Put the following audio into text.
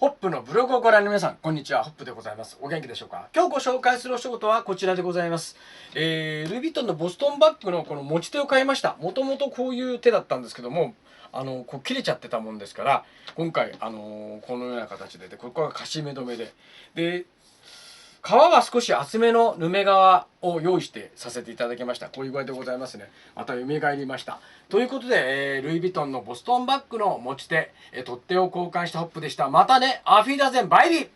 ホップのブログをご覧の皆さん、こんにちは。ホップでございます。お元気でしょうか。今日ご紹介するお仕事はこちらでございます。ルイ・ヴィトンのボストンバッグのこの持ち手を買いました。もともとこういう手だったんですけども、こう切れちゃってたもんですから、今回、このような形で、ここがカシメ止めで、革は少し厚めのヌメ革を用意してさせていただきました。こういう具合でございますね。また蘇りました。ということで、ルイ・ヴィトンのボストンバッグの持ち手、取っ手を交換したホップでした。またね、アフィダゼン、バイビー。